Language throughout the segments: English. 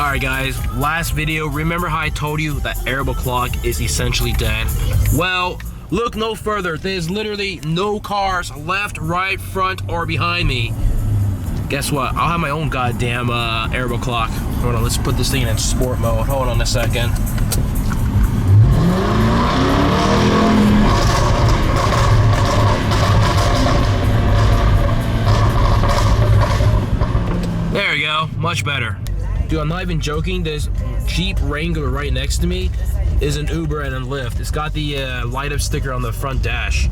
Alright guys, last video, remember how I told you that Arable clock is essentially dead? Well, look no further. There's literally no cars left, right, front, or behind me. Guess what? I'll have my own goddamn Arable clock. Hold on, let's put this thing in sport mode. Hold on a second. There we go, much better. Dude, I'm not even joking. This Jeep Wrangler right next to me is an Uber and a Lyft. It's got the light up sticker on the front dash.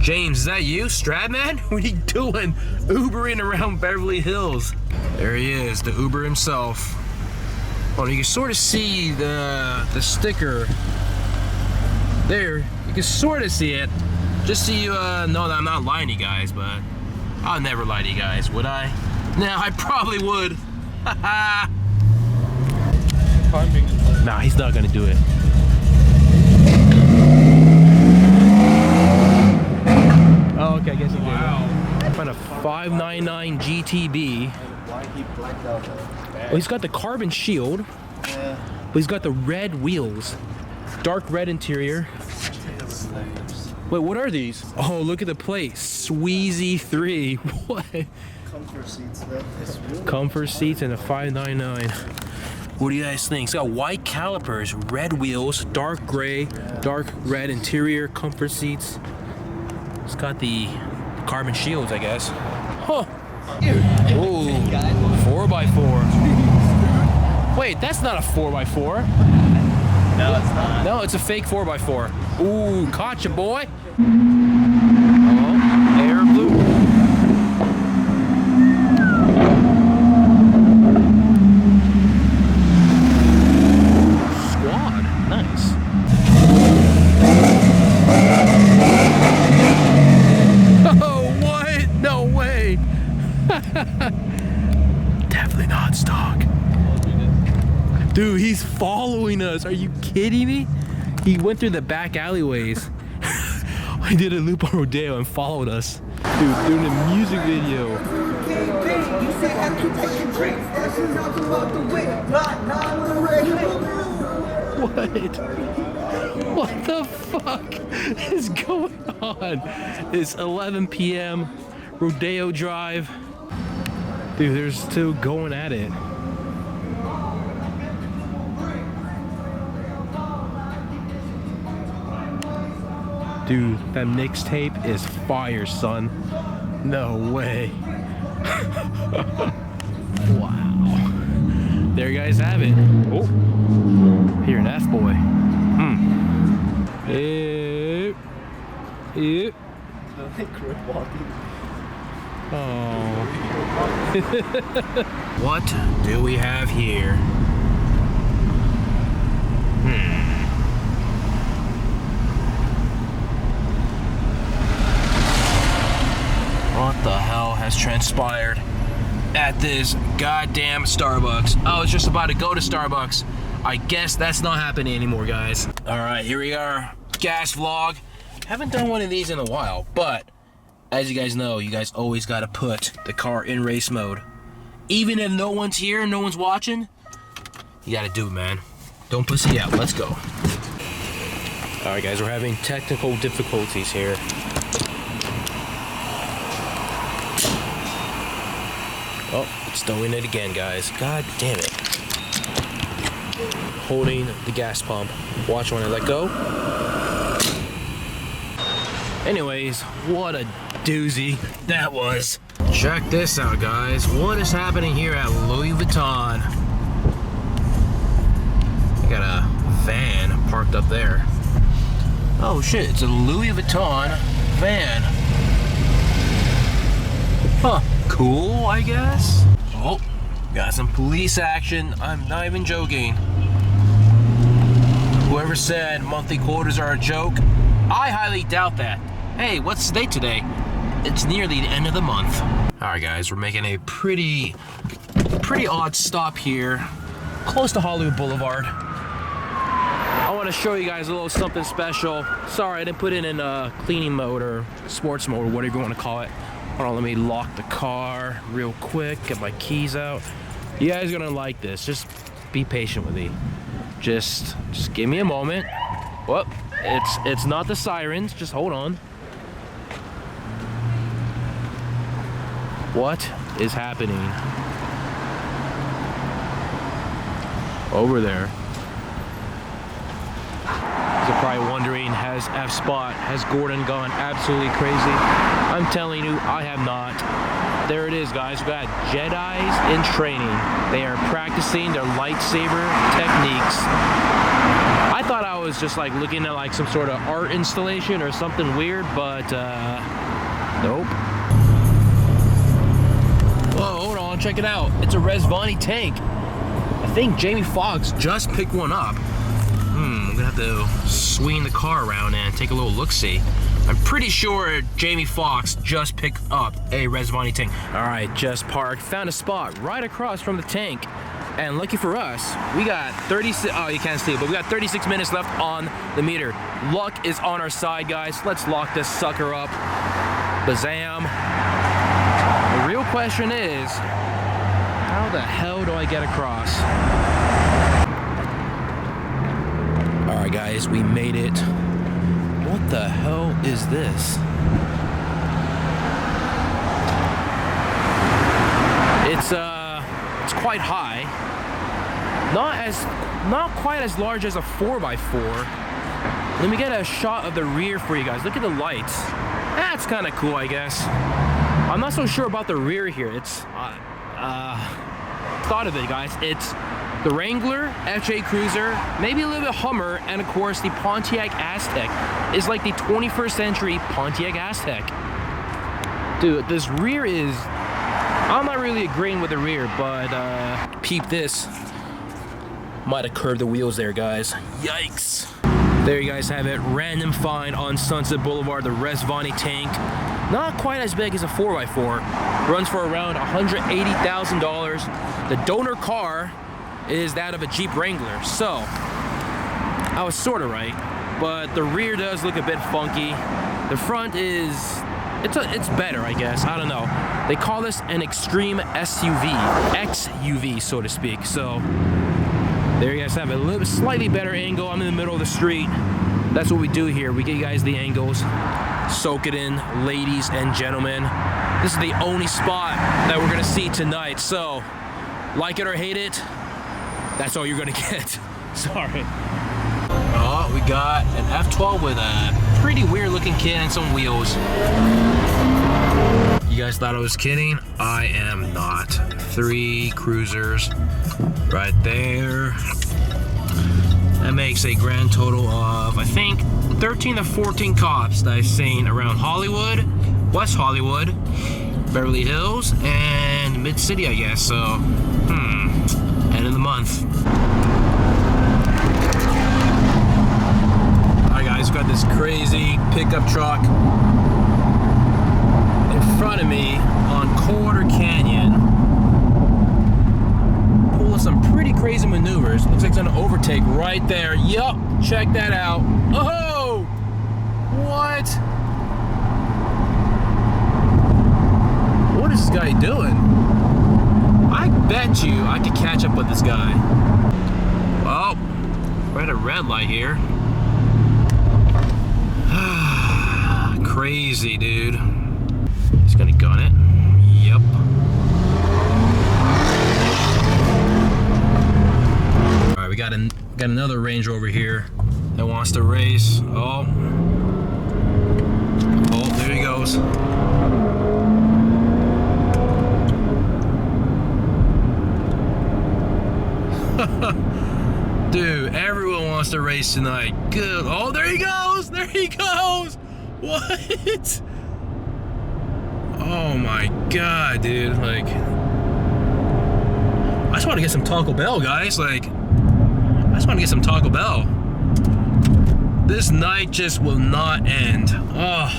James, is that you, Stradman? What are you doing? Ubering around Beverly Hills. There he is, the Uber himself. Well, you can sort of see the sticker there. You can sort of see it. Just so you know that I'm not lying to you guys, but I'll never lie to you guys, would I? Nah, I probably would. Nah, he's not gonna do it. Oh, okay, I guess he did. Wow. Find a 599 GTB. Oh, he's got the carbon shield. Yeah. But he's got the red wheels. Dark red interior. Wait, what are these? Oh, look at the plate. Sweezy 3. What? Comfort seats, though. Comfort seats and a 599. What do you guys think? It's got white calipers, red wheels, dark gray, dark red interior, comfort seats. It's got the carbon shields, I guess. Huh. Ooh, 4x4. Wait, that's not a 4x4. No, it's not. No, it's a fake 4x4. Ooh, caught you, boy. Oh, air blue. Definitely not stock. Dude, he's following us. Are you kidding me? He went through the back alleyways. I did a loop on Rodeo and followed us. Dude, doing a music video. What the fuck is going on? It's 11 p.m. Rodeo Drive. Dude, they're still going at it. Dude, that mixtape is fire, son. No way. Wow. There you guys have it. Oh, you're an F-boy. Yep. Oh. What do we have here? What the hell has transpired at this goddamn Starbucks? I was just about to go to Starbucks. I guess that's not happening anymore, guys. All right, here we are. Gas vlog. Haven't done one of these in a while, but as you guys know, you guys always gotta put the car in race mode. Even if no one's here and no one's watching, you gotta do it, man. Don't pussy out, let's go. All right, guys, we're having technical difficulties here. Oh, it's doing it again, guys. God damn it. Holding the gas pump. Watch when I let go. Anyways, what a doozy that was. Check this out, guys. What is happening here at Louis Vuitton? I got a van parked up there. Oh shit, it's a Louis Vuitton van. Huh, cool, I guess. Oh, got some police action. I'm not even joking. Whoever said monthly quotas are a joke, I highly doubt that. Hey, what's the date today? It's nearly the end of the month. All right, guys, we're making a pretty odd stop here, close to Hollywood Boulevard. I want to show you guys a little something special. Sorry, I didn't put it in cleaning mode or sports mode or whatever you want to call it. Hold on, let me lock the car real quick, get my keys out. You guys are gonna like this. Just be patient with me. Just give me a moment. Whoop, it's not the sirens, just hold on. What is happening over there? You're probably wondering, has F-Spot, has Gordon gone absolutely crazy? I'm telling you, I have not. There it is, guys. We got Jedis in training. They are practicing their lightsaber techniques. I thought I was just like looking at like some sort of art installation or something weird, but nope. Whoa, hold on, check it out. It's a Resvani tank. I think Jamie Foxx just picked one up. I'm gonna have to swing the car around and take a little look-see. I'm pretty sure Jamie Foxx just picked up a Resvani tank. All right, just parked, found a spot right across from the tank. And lucky for us, we got 36, oh, you can't see it, but we got 36 minutes left on the meter. Luck is on our side, guys. Let's lock this sucker up. Bazam. The real question is, how the hell do I get across? All right, guys, we made it. What the hell is this? It's quite high. Not quite as large as a 4x4. Let me get a shot of the rear for you guys. Look at the lights. That's kind of cool, I guess. I'm not so sure about the rear here. It's thought of it, guys. It's the Wrangler, FJ Cruiser, maybe a little bit Hummer, and of course the Pontiac Aztek is like the 21st century Pontiac Aztek. Dude, this rear is, I'm not really agreeing with the rear, but peep this. Might have curved the wheels there, guys. Yikes. There you guys have it. Random find on Sunset Boulevard, the Resvani tank. Not quite as big as a 4x4. Runs for around $180,000. The donor car is that of a Jeep Wrangler. So, I was sort of right. But the rear does look a bit funky. The front is, it's better, I guess. I don't know. They call this an extreme SUV. XUV, so to speak. So, there you guys have it. A little slightly better angle. I'm in the middle of the street. That's what we do here. We get you guys the angles. Soak it in, ladies and gentlemen. This is the only spot that we're gonna see tonight. So, like it or hate it, that's all you're gonna get. Sorry. Oh, we got an F12 with a pretty weird looking kit and some wheels. You guys thought I was kidding? I am not. 3 cruisers right there. That makes a grand total of, I think, 13 to 14 cops that I've seen around Hollywood, West Hollywood, Beverly Hills, and Mid-City, I guess. So, end of the month. Alright guys, got this crazy pickup truck in front of me on Quarter Canyon. Pulling some pretty crazy maneuvers. Looks like it's gonna overtake right there. Yup, check that out. Oh! What? What is this guy doing? I bet you I could catch up with this guy. Well, we're at a red light here. Crazy, dude. He's gonna gun it. Yep. All right, we got another Range Rover here that wants to race. Oh, there he goes. Dude, everyone wants to race tonight. Good. Oh, there he goes. There he goes. What? Oh my God, dude. Like, I just want to get some Taco Bell, guys. Like, I just want to get some Taco Bell. This night just will not end. Oh.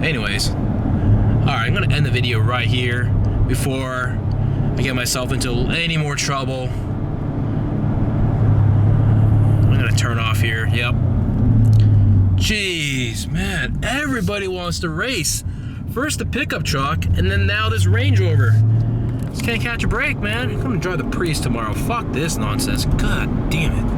Anyways. Alright, I'm going to end the video right here before I get myself into any more trouble. I'm going to turn off here. Yep. Jeez, man. Everybody wants to race. First the pickup truck, and then now this Range Rover. Just can't catch a break, man. I'm gonna drive the Prius tomorrow. Fuck this nonsense. God damn it.